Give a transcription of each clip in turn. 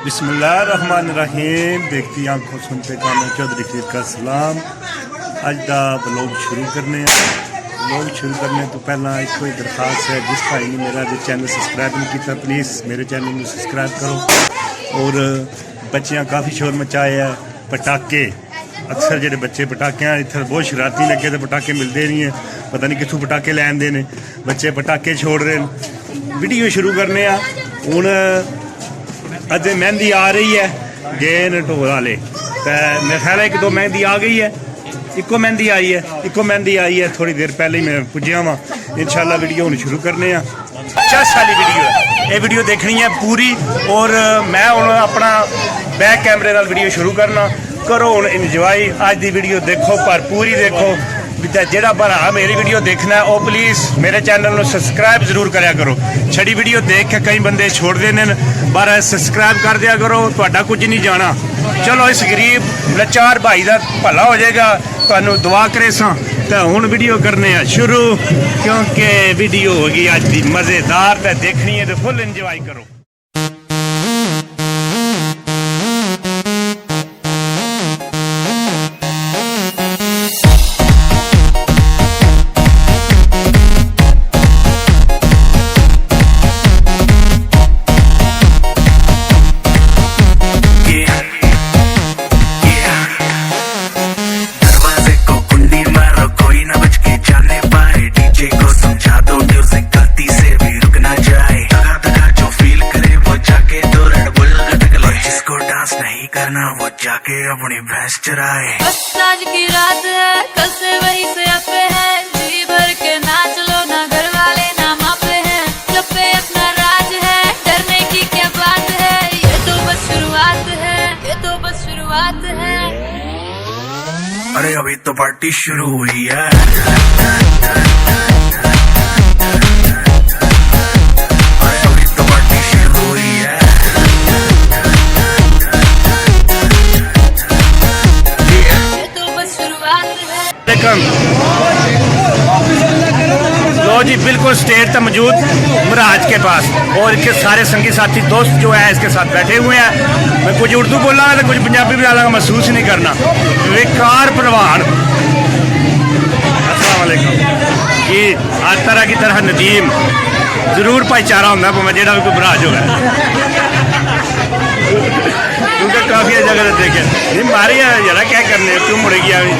बिस्मिल्लाहिर्रहमानिर्रहीम। देखती आंखों सुनते कानों चौधरी खीर का सलाम। अज का ब्लॉग शुरू करने तो पहला एक कोई दरखास्त है, जिस भाई ने मेरा चैनल सबसक्राइब नहीं किया प्लीज़ मेरे चैनल में सबसक्राइब करो। और बच्चियाँ काफ़ी शोर मचाए है। पटाके अक्सर जो बच्चे पटाखे इतना बहुत शरारती लगे तो पटाके मिलते नहीं है, पता नहीं कितों पटाके लैंदे ने बच्चे पटाके छोड़ रहे हैं। वीडियो शुरू करने हूँ। अज मेहंदी आ रही है गेन ढोल वाले, तो मेरे ख्याल है 1-2 मेहंदी आ गई है, इको मेहंदी आई है थोड़ी देर पहले ही मैं पुज्जा वहाँ। इंशाल्लाह वीडियो हूँ शुरू करने 50 वाली वीडियो है, ये वीडियो देखनी है पूरी। और मैं हूँ अपना बैक कैमरे नाल वीडियो शुरू करना। करो हूँ इंजॉय, आज की वीडियो देखो पर पूरी देखो। जेड़ा भरा मेरी वीडियो देखना है वो प्लीज़ मेरे चैनल को सबसक्राइब जरूर कराया करो। छड़ी वीडियो देख के कई बंदे छोड़ देने, पर सब्सक्राइब कर दिया करो, तुहाडा कुछ नहीं जाना। चलो इस गरीब लाचार भाई का भला हो जाएगा, तुहानू दुआ करे सां। तो हुण वीडियो करने शुरू, क्योंकि वीडियो होगी अज की मज़ेदार, तो देखनी है तो फुल इंजॉय करो। वो जाके अपनी भैंस चराए। बस आज की रात है, कल से वही से अपे हैं, जी भर के नाच लो ना, घर वाले ना मापे हैं, जब पे अपना राज है, डरने की क्या बात है, ये तो बस शुरुआत है। अरे अभी तो पार्टी शुरू हुई है। लो जी बिल्कुल स्टेज तक मौजूद महाराज के पास, और इसके सारे संगी साथी दोस्त जो है इसके साथ बैठे हुए हैं। मैं कुछ उर्दू बोलांगा तो कुछ पंजाबी भी बोलांगा, महसूस नहीं करना। विकार परवान अस्सलाम वालेकुम जी। हर तरह की तरह नदीम जरूर भाईचारा होंगे, भावें जेड़ा भी कोई बराज होगा, क्योंकि काफ़ी जगह देखे नहीं मारी है जरा क्या करने, क्यों मुड़ेगी अभी।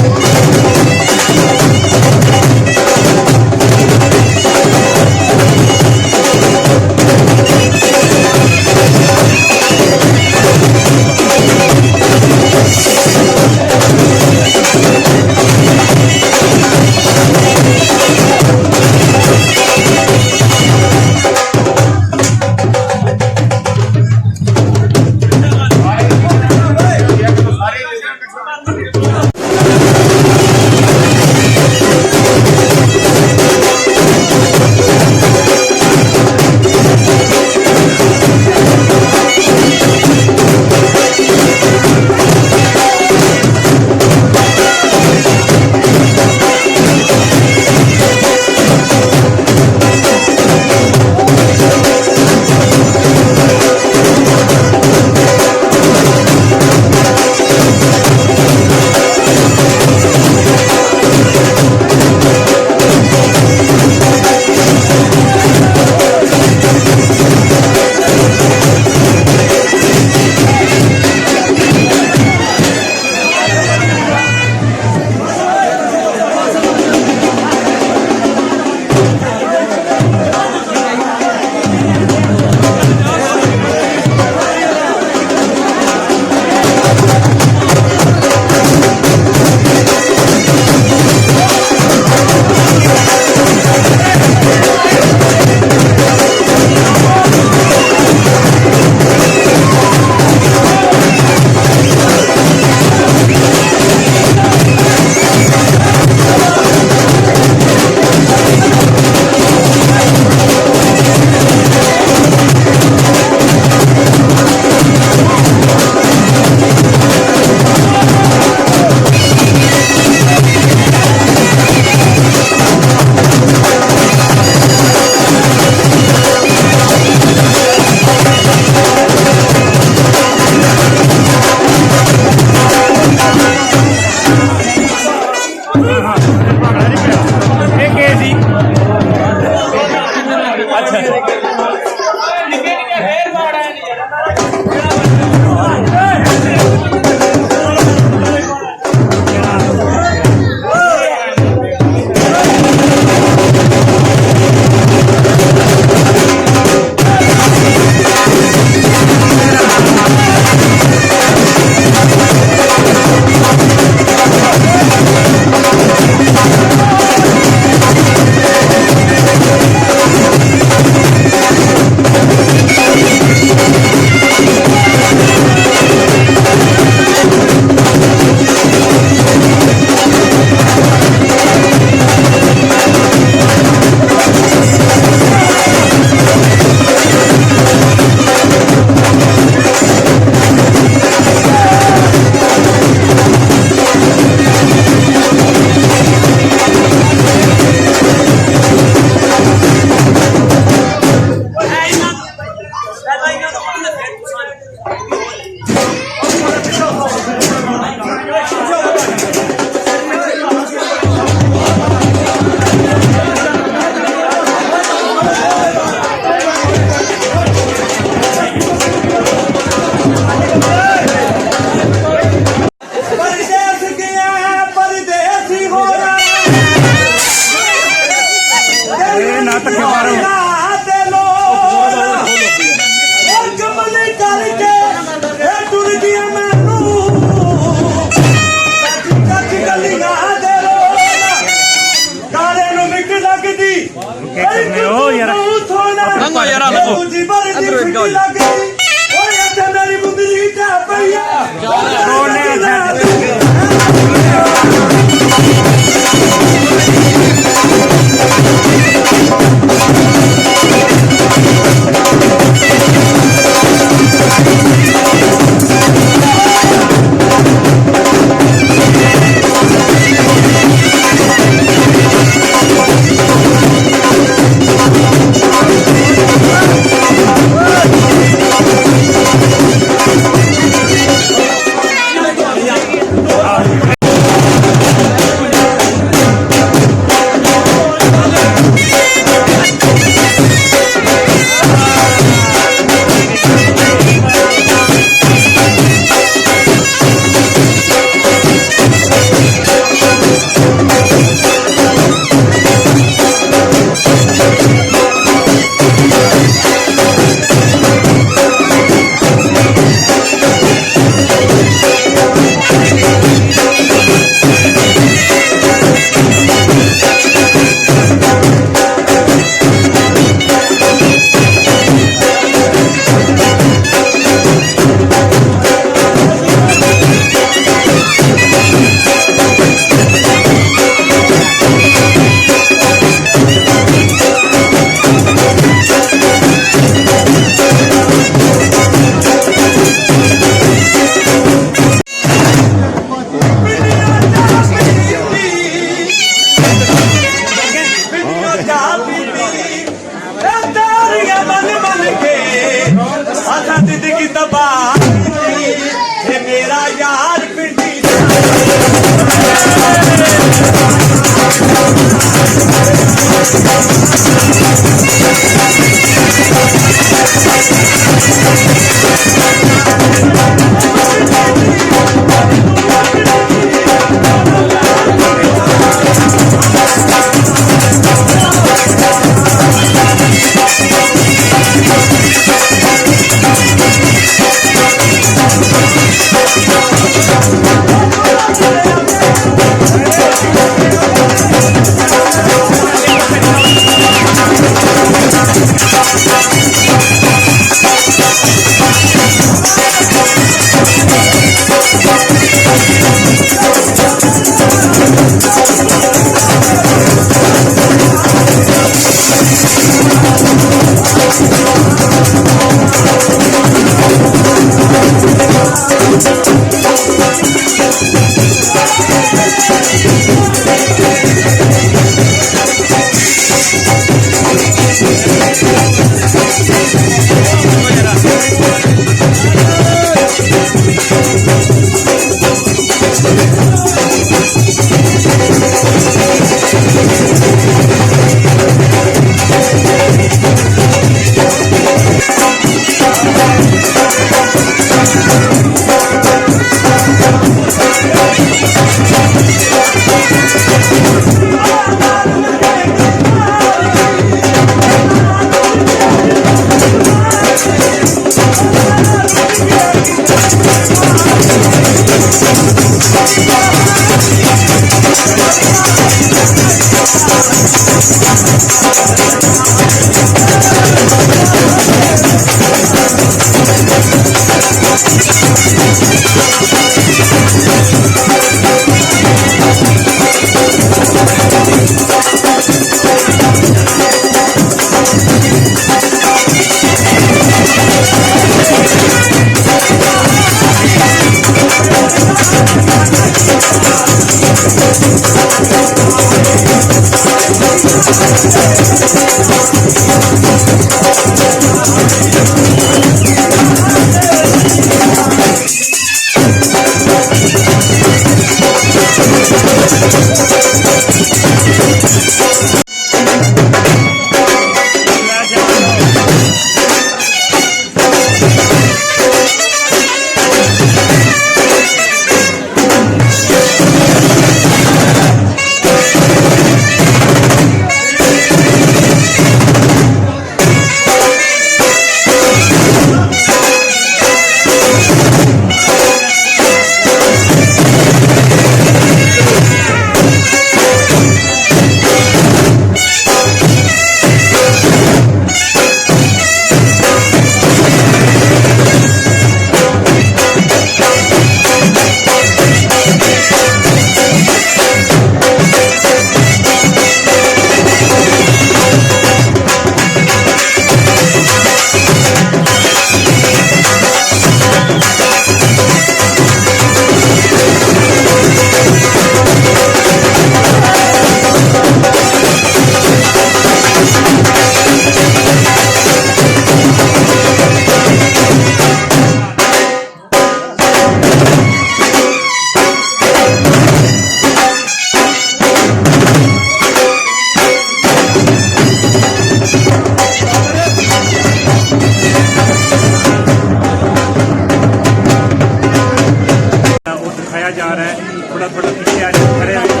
जा रहा है, थोड़ा थोड़ा पीछे आ जाए, खड़े आपको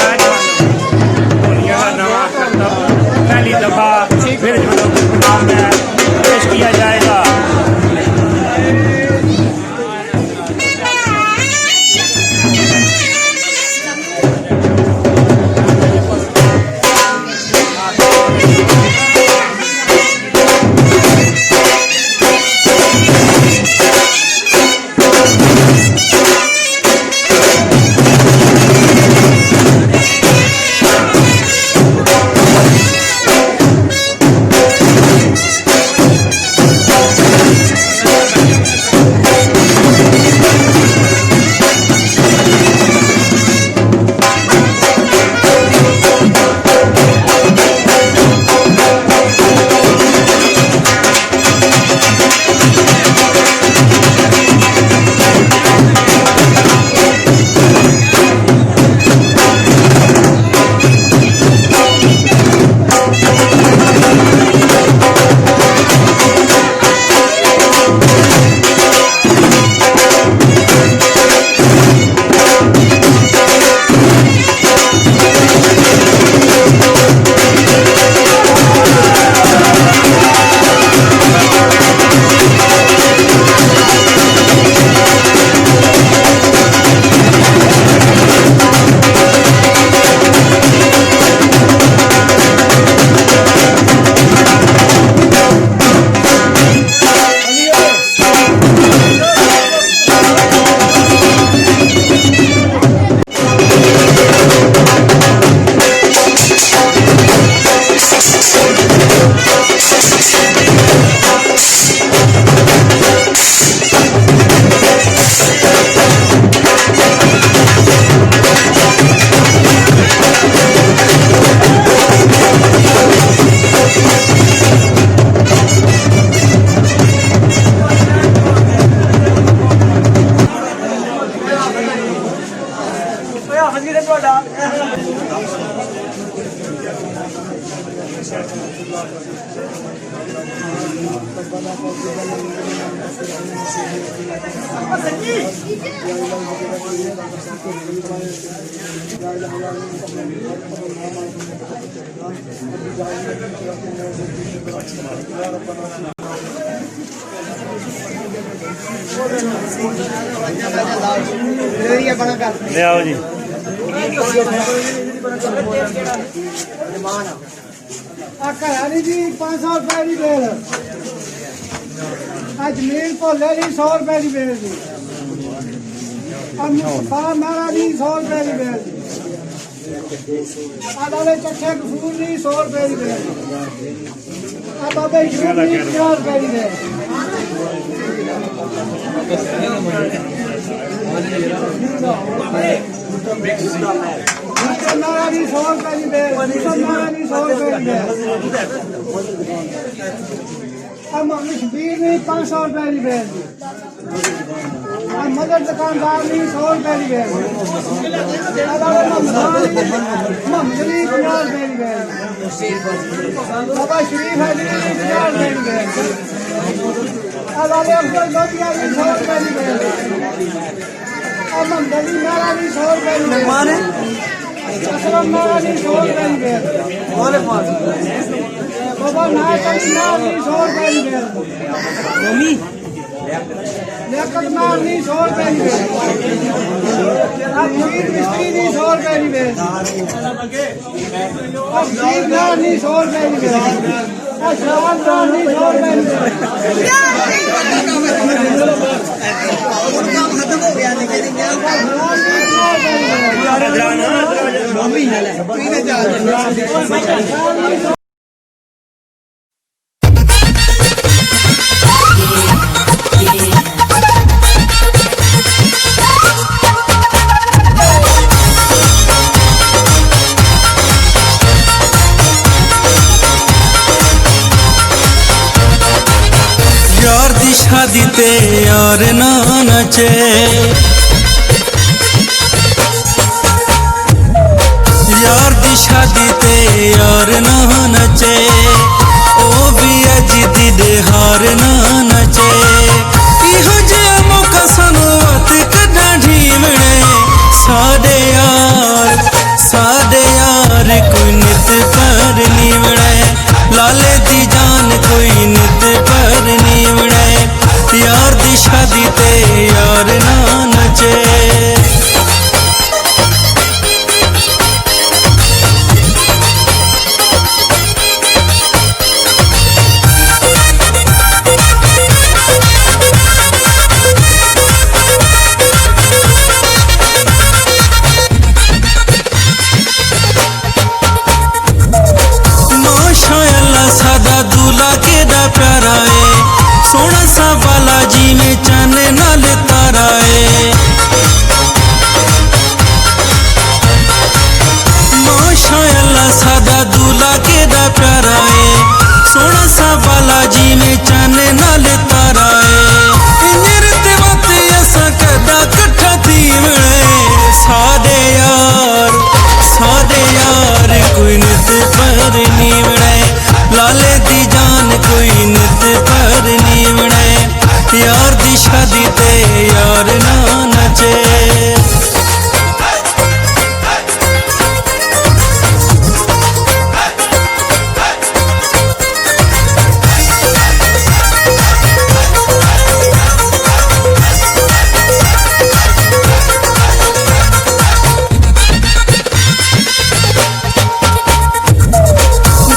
आज दुनिया का नवा करतब पहली दफा फिर जो प्रोग्राम में पेश किया जाएगा। ले आओ जी। घरानी जी 500 रुपए की बेल जमीन भोले जी 100 रुपए की बेल जी मेरा जी 100 रुपए की बेल जी चखे कसूर जी 100 रुपए की बेल बाबे 50 रुपए की बेल मेरा जी 100 रुपए की बेल मेरा जी 100 रुपए की बेल शबीर नहीं 500 रुपए की बेल मदर दुकानदार नहीं 100 रुपए की बेल मोहम्मद अली 50 रुपए की बेल बाबा शरीफ है जी 50 रुपए की बेल अब्दुल लोधिया जी 100 रुपए की बेल मोहम्मद अली मेरा जी 100 रुपए की बेल असलम मेरा जी 100 रुपए की बेल बाबा ना कभी ना नहीं 100 रुपए की बेल लियाकत मार नहीं 100 रुपए की बेल अमीर मिस्त्री नहीं 100 रुपए की बेल अमीर ना नहीं 100 रुपए की बेल शराब ना नहीं 100 रुपए की बेल खत्म हो गया शादी ते यार ना नचे यार दी शादी ते यार ना नचे ओ भी अज दी दे हार ना नचे इहो जिहा मौका सानू अत कदा ढीमणे साडे यार कोई नित पर नीवणे लाले दी जान कोई नित पर नीवणे यार दी शादी ते यार ना नचे माशाअल्लाह सादा दूल्हा केदा प्यारा है सोना सा बालाजी में चन नाल तारा है माशाअल्लाह सादा दूल्हा केदा प्यारा है सोना सा बालाजी में चन नाल तारा है इंजर ते वत असा कदा कट्ठा थी मिले साडे यार कोई नित पर नीवणे लाले दी जान कोई नित पर नीवणे यार दी शादी ते यार ना नचे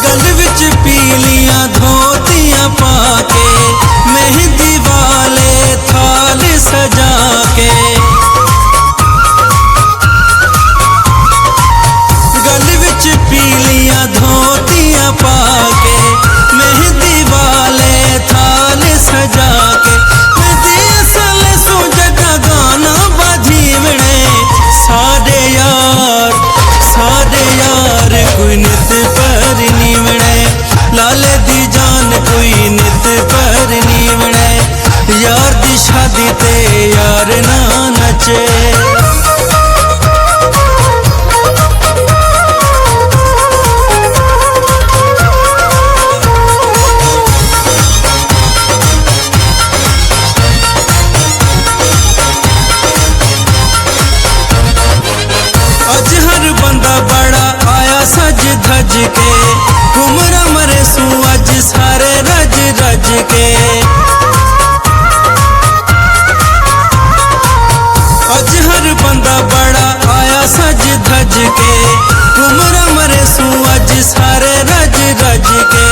गल विच पीलियां धोतियां पाके मेहंदी वाले थाल सजा के गल विच पीलियां धोतियां पाके मेहंदी वाले थाल सजा के मेहंदी असल सो जगा गाना बाजीवणे साडे यार कोई नित पर नीवणे लाले दी जान कोई नित पर नीवणे यार दी शादी ते यार ना नचे अज हर बंदा बड़ा आया सज धज के घुमरा मरे सू अज सारे रज रज के अज हर बंदा बड़ा आया सज धज के उम्र मरे सू अज सारे रज रज के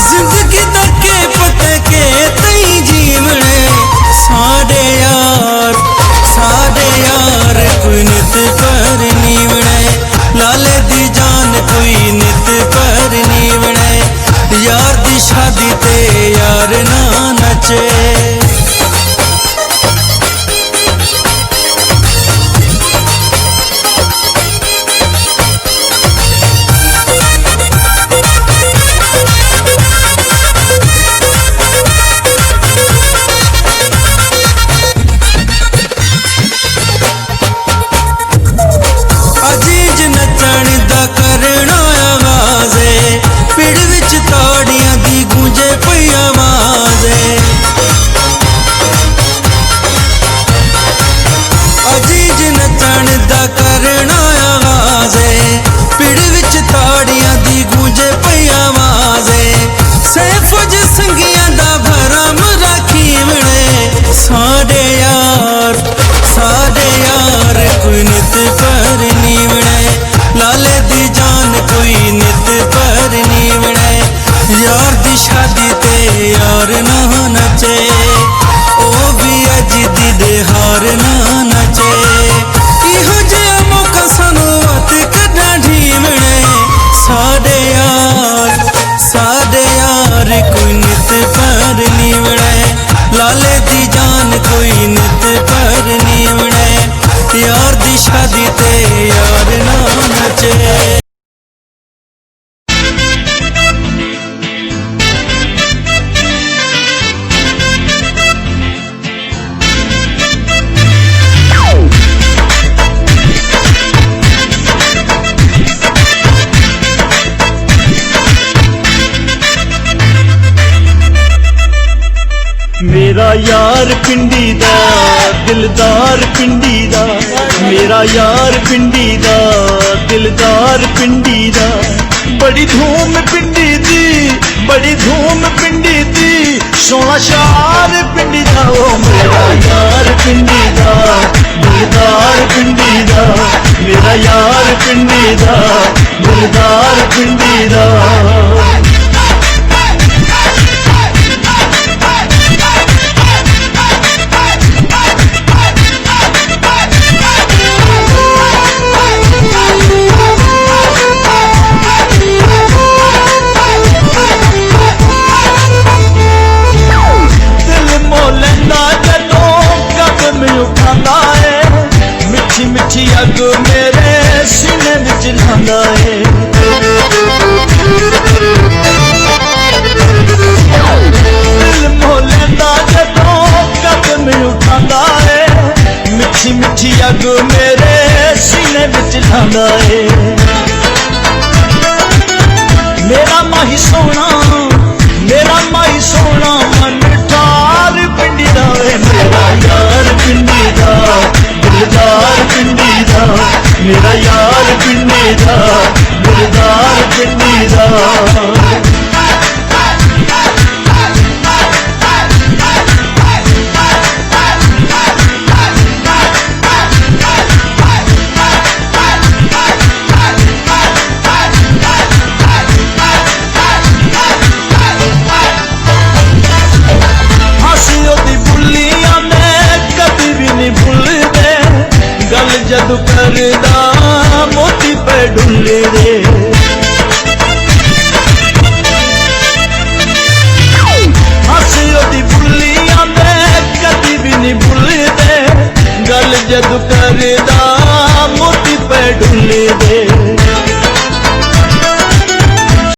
जिंदगी तके पते के तई जीवने सारे यार कोई नित पर नीवने लाले दी जान कोई नित पर नीवने यार दी शादी ते यार ना नचे अजीज नचण दा करना आवाज़े पिड़ विच ताड़ियां दी गूंजे पई आवाज़े अजीज नचण दा करना आवाज़े पिड़ विच ताड़ियां दी गूंजे पई आवाज़े सैफुज संगियां दा भरम राखी वणे साडे यार कोई नित पर नीवणे लाले दी जान कोई नित पर नीवणे यार दी शादी ते यार ना नचे ओ भी अज दी दे हार ना नचे इहो जिहा मौका सानू वत कड्डा ढीवणे साडे यार कोई नित पर नीवणे लाले दी जान कोई नित पर नीवणे यार दी शादी ते यार ना नचे मेरा यार पिंडी दा दिलदार पिंडी दा मेरा यार पिंडी दा दिलदार पिंडी दा बड़ी धूम पिंडी दी सोना शार पिंडी दा ओ मेरा यार पिंडी दा दिलदार पिंडी दा मेरा यार पिंडी दा दिलदार पिंडी दा मिठी अग मेरे सीने विच लांदा है दिल मोले दा जदों कदम उठांदा है मिठी अग मेरे सीने विच लांदा है मेरा माही सोना मन ठार पिंडी दा मेरा यार पिंडी दा दिलदार पिंडी दा मेरा यार पिंडी दा दिलदार पिंडी दा जदू करदा मोती पे ढुले रे हंसियो दी बुलियां मैं कदी भी नहीं भुलदे गल जदू करदा